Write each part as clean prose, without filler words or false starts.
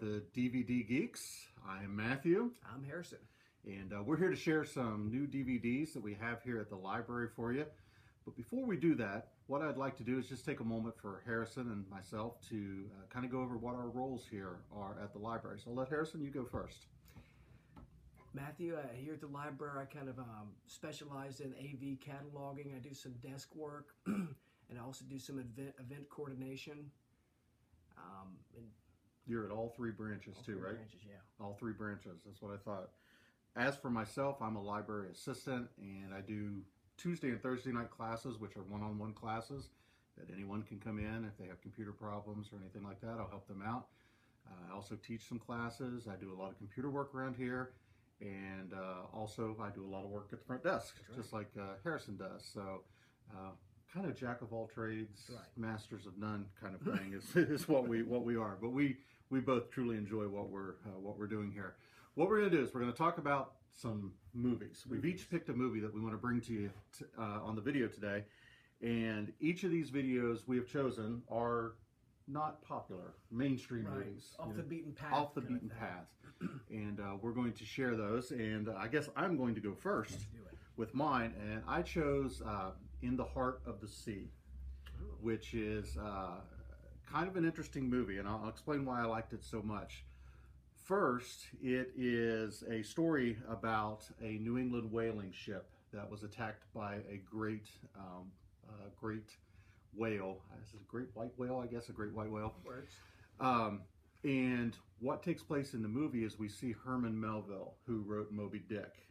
the DVD Geeks. I'm Matthew. I'm Harrison. And we're here to share some new DVDs that we have here at the library for you. But before we do that, what I'd like to do is just take a moment for Harrison and myself to kind of go over what our roles here are at the library. So I'll let Harrison, you go first. Matthew, here at the library, I kind of specialize in AV cataloging. I do some desk work, and I also do some event coordination. And You're at all three branches too, right? Branches, yeah. All three branches, that's what I thought. As for myself, I'm a library assistant, and I do Tuesday and Thursday night classes, which are one-on-one classes that anyone can come in if they have computer problems or anything like that. I'll help them out. I also teach some classes. I do a lot of computer work around here, and also I do a lot of work at the front desk, just like Harrison does. So kind of jack of all trades, masters of none kind of thing is what we are. But we both truly enjoy what we're doing here. What we're going to do is we're going to talk about some movies. We've each picked a movie that we want to bring to you on the video today, and each of these videos we have chosen are not popular mainstream movies, off the beaten path. Off the beaten path, and we're going to share those. And I guess I'm going to go first with mine, and I chose In the Heart of the Sea, which is kind of an interesting movie, and I'll explain why I liked it so much. First, it is a story about a New England whaling ship that was attacked by a great whale. Is it a great white whale? I guess a great white whale. And what takes place in the movie is we see Herman Melville, who wrote Moby Dick,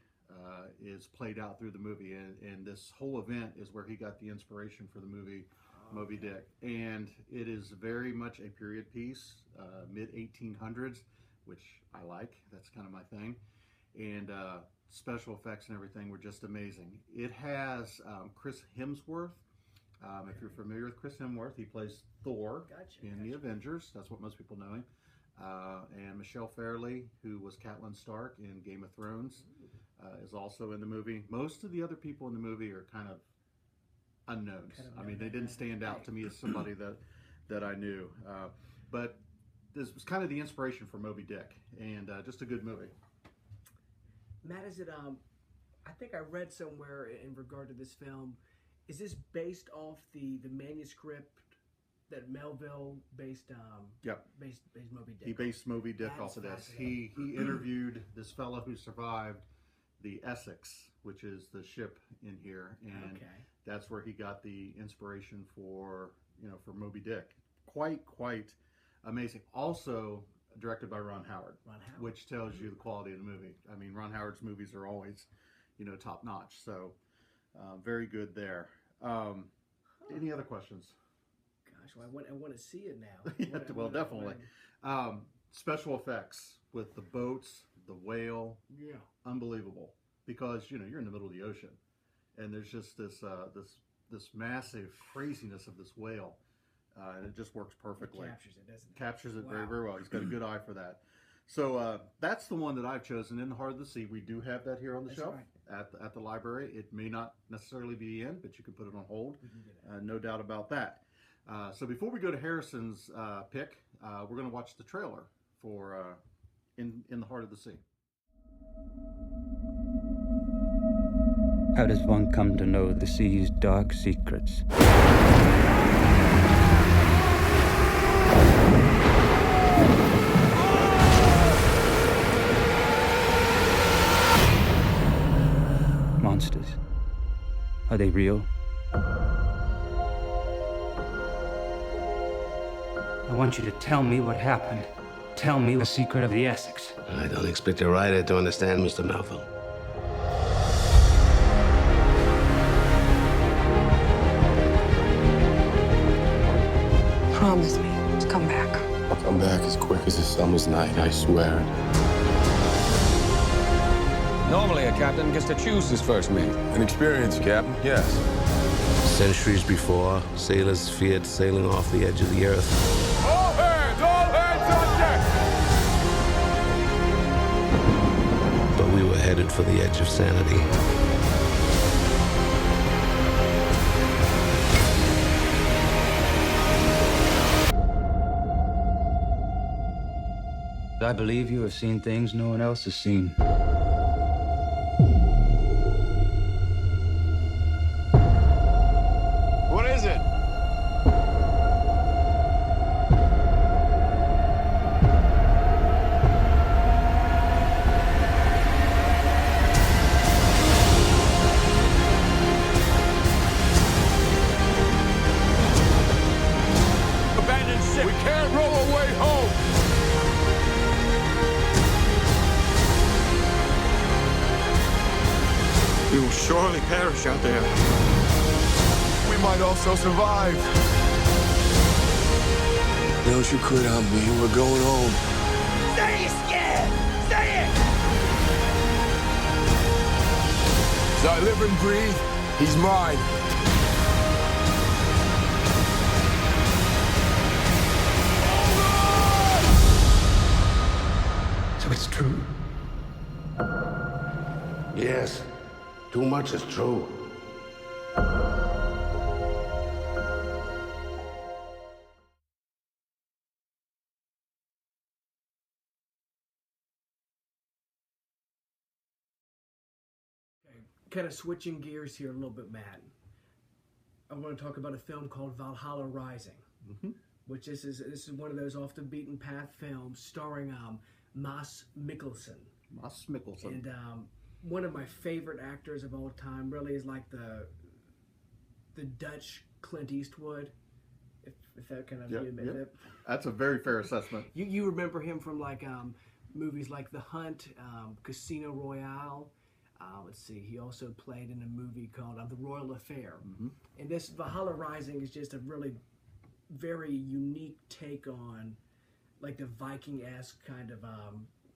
is played out through the movie, and this whole event is where he got the inspiration for the movie Moby Dick. And it is very much a period piece, mid-1800s, which I like. That's kind of my thing. And special effects and everything were just amazing. It has Chris Hemsworth. If you're familiar with Chris Hemsworth, he plays Thor in the Avengers. That's what most people know him. And Michelle Fairley, who was Catelyn Stark in Game of Thrones, is also in the movie. Most of the other people in the movie are kind of unknowns. I mean, they didn't stand out to me as somebody that I knew. But this was kind of the inspiration for Moby Dick, and just a good movie. Matt, is it? I think I read somewhere in regard to this film. Is this based off the manuscript that Melville based Moby Dick? He based Moby Dick off of this. He interviewed this fellow who survived the Essex, which is the ship in here, and that's where he got the inspiration for Moby Dick. Quite amazing. Also directed by Ron Howard, which tells you the quality of the movie. I mean, Ron Howard's movies are always, top notch. So very good there. Any other questions? Gosh, well, I want to see it now. Well, definitely. Special effects with the boats, the whale, unbelievable. Because you're in the middle of the ocean, and there's just this massive craziness of this whale. And it just works perfectly. It captures it, doesn't it? Captures it very, very well. He's got a good eye for that. So that's the one that I've chosen, In the Heart of the Sea. We do have that here on the shelf at the library. It may not necessarily be in, but you can put it on hold. No doubt about that. So before we go to Harrison's pick, we're going to watch the trailer for In the Heart of the Sea. How does one come to know the sea's dark secrets? Monsters. Are they real? I want you to tell me what happened. Tell me the secret of the Essex. I don't expect a writer to understand, Mr. Melville. Promise me to come back. I'll come back as quick as a summer's night, I swear. Normally, a captain gets to choose his first mate. An experienced captain, yes. Centuries before, sailors feared sailing off the edge of the earth. All hands on deck! But we were headed for the edge of sanity. I believe you have seen things no one else has seen. What is it? Abandoned ship. We can't row our way home. We will surely perish out there. We might also survive. Don't you quit on me. We're going home. Say you're scared! Say it! As I live and breathe, he's mine. So it's true. Yes, too much is true. Kind of switching gears here a little bit, Matt. I want to talk about a film called Valhalla Rising, which this is one of those off the beaten path films starring Mads Mikkelsen. Mads Mikkelsen. And one of my favorite actors of all time really is like the Dutch Clint Eastwood, if that kind of Yep, you admit yep. it. That's a very fair assessment. You remember him from like movies like The Hunt, Casino Royale. Let's see, he also played in a movie called The Royal Affair. And this Valhalla Rising is just a really very unique take on like the Viking-esque kind of,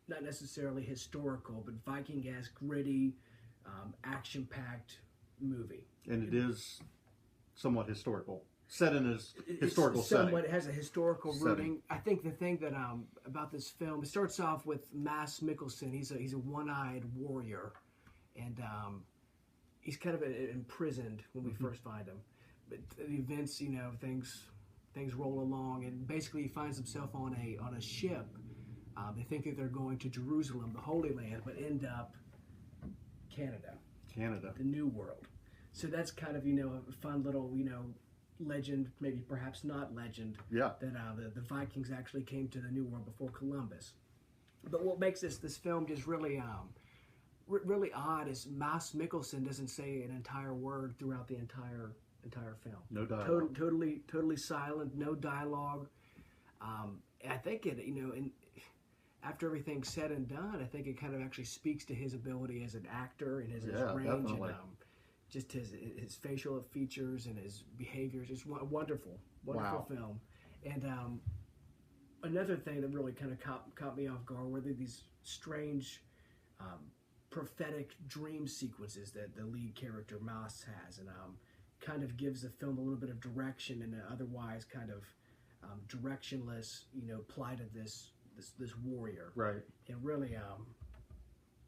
not necessarily historical, but Viking-esque, gritty, action-packed movie. And it is somewhat historical. Set in a historical It's somewhat, setting. it has a historical Setting. rooting. I think the thing that about this film, it starts off with Mads Mikkelsen. He's a one-eyed warrior, and he's kind of imprisoned when we first find him. But the events, things roll along, and basically he finds himself on a ship. They think that they're going to Jerusalem, the Holy Land, but end up Canada, the New World. So that's kind of a fun little legend, maybe perhaps not legend. Yeah. That the Vikings actually came to the New World before Columbus. But what makes this film just really really odd is Mads Mikkelsen doesn't say an entire word throughout the entire film. No dialogue. Totally silent, no dialogue. And I think it, and after everything's said and done, I think it kind of actually speaks to his ability as an actor and his range definitely. and just his facial features and his behaviors. It's wonderful film. And another thing that really kind of caught me off guard were these strange prophetic dream sequences that the lead character Mouse has, and kind of gives the film a little bit of direction in an otherwise kind of directionless, plight of this warrior. Right. It really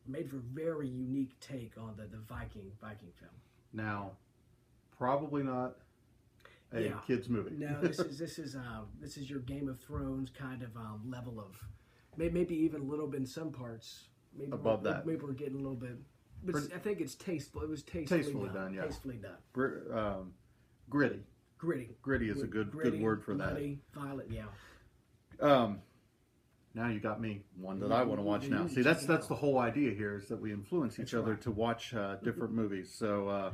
made for a very unique take on the Viking film. Now, probably not a kids movie. No, this is your Game of Thrones kind of level of maybe even a little bit in some parts. Maybe Above that. Maybe we're getting a little bit. But I think it's tasteful. It was tastefully done. yeah. Tastefully done. Gritty. Gritty. Gritty is a good word for bloody, violent, yeah. that. Now you got me one that I want to watch now. See, that's the whole idea here is that we influence each other to watch different movies. So,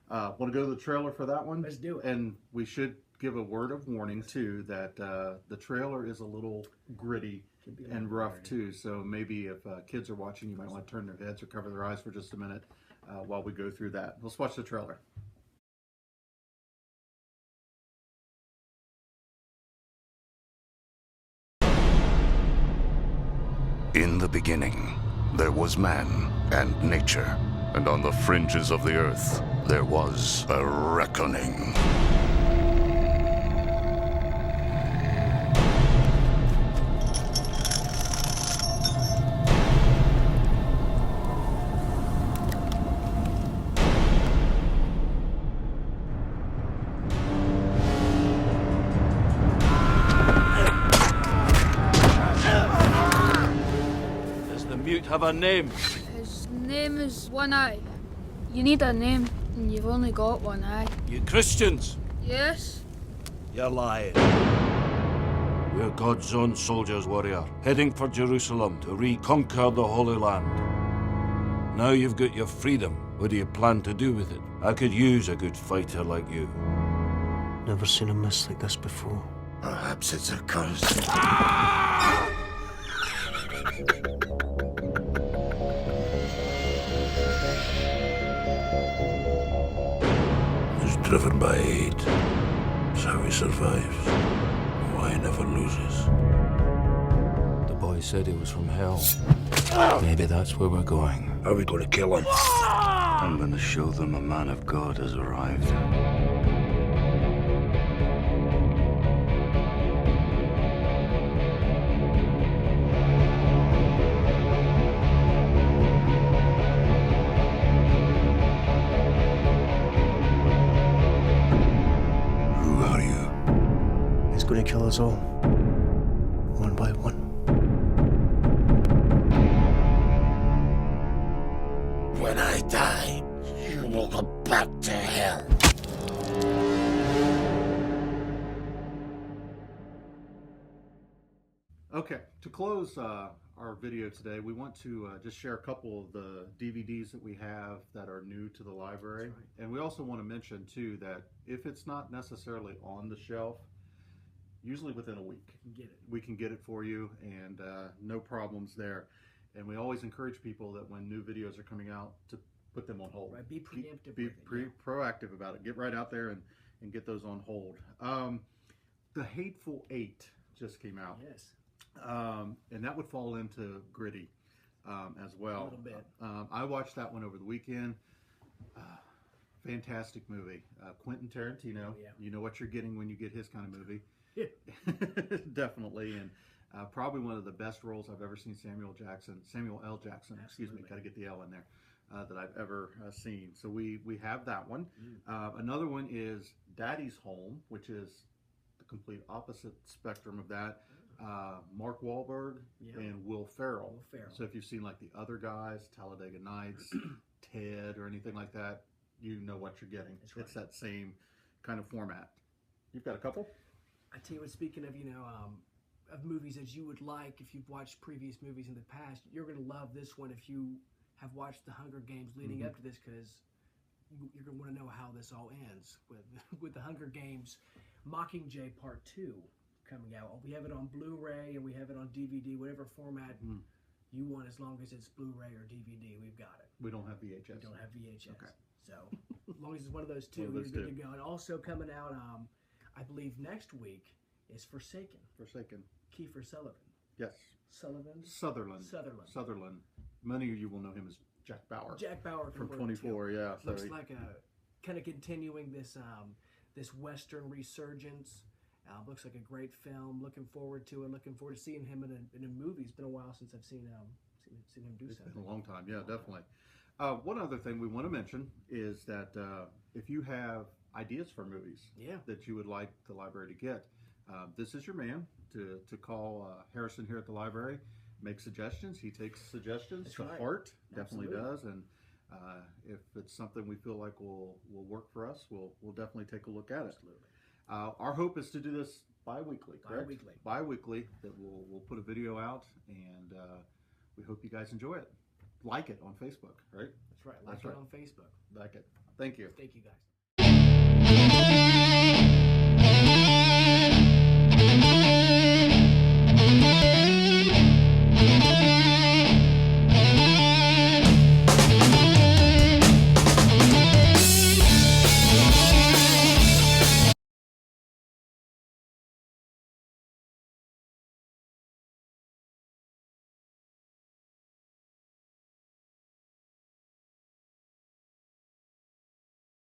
want to go to the trailer for that one? Let's do it. And we should give a word of warning too that the trailer is a little gritty and rough too. So maybe if kids are watching, you might want to turn their heads or cover their eyes for just a minute while we go through that. Let's watch the trailer. In the beginning, there was man and nature, and on the fringes of the earth, there was a reckoning. have a name? His name is One Eye. You need a name, and you've only got one eye. You Christians? Yes? You're lying. We're God's own soldiers, warrior, heading for Jerusalem to reconquer the Holy Land. Now you've got your freedom. What do you plan to do with it? I could use a good fighter like you. Never seen a mist like this before. Perhaps it's a curse. He's driven by hate. It's how he survives. Why he never loses. The boy said he was from hell. Maybe that's where we're going. Are we going to kill him? I'm going to show them a man of God has arrived. Who are you? He's going to kill us all. One by one. When I die, you will go back to hell. Okay, to close our video today, we want to just share a couple of the DVDs that we have that are new to the library. That's right. And we also want to mention, too, that if it's not necessarily on the shelf, usually within a week, we can get it for you, and no problems there. And we always encourage people that when new videos are coming out to put them on hold. Right, be preemptive. Be with it, proactive about it. Get right out there and get those on hold. The Hateful Eight just came out. Yes. And that would fall into Gritty as well. A little bit. I watched that one over the weekend. Fantastic movie. Quentin Tarantino. Oh, yeah. You know what you're getting when you get his kind of movie. Yeah. Definitely. And probably one of the best roles I've ever seen Samuel L. Jackson, excuse me, got to get the L in there, that I've ever seen. So we have that one. Another one is Daddy's Home, which is the complete opposite spectrum of that. Mark Wahlberg and Will Ferrell. So if you've seen like The Other Guys, Talladega Nights, Ted, or anything like that, you know what you're getting. Right. It's that same kind of format. You've got a couple? I tell you what, speaking of, of movies that you would like, if you've watched previous movies in the past, you're going to love this one if you have watched The Hunger Games leading up to this, because you're going to want to know how this all ends with The Hunger Games Mockingjay Part 2 coming out. We have it on Blu-ray and we have it on DVD, whatever format you want, as long as it's Blu-ray or DVD, we've got it. We don't have VHS. We don't have VHS. Okay. So as long as it's one of those two, you're good to go. And also coming out, I believe next week, is Forsaken. Kiefer Sutherland. Yes. Sutherland. Many of you will know him as Jack Bauer. Jack Bauer from 24, yeah. Looks like a kind of continuing this this Western resurgence. Looks like a great film. Looking forward to it. Looking forward to seeing him in a movie. It's been a while since I've seen him do something. It's been a long time. Yeah, definitely. One other thing we want to mention is that if you have ideas for movies that you would like the library to get, this is your man to call Harrison here at the library. Make suggestions. He takes suggestions to heart. Definitely does. And if it's something we feel like will work for us, we'll definitely take a look at it. Our hope is to do this bi-weekly, correct? Bi-weekly, that we'll put a video out, and we hope you guys enjoy it. Like it on Facebook, right? That's right. Like it on Facebook. Like it. Thank you. Thank you, guys.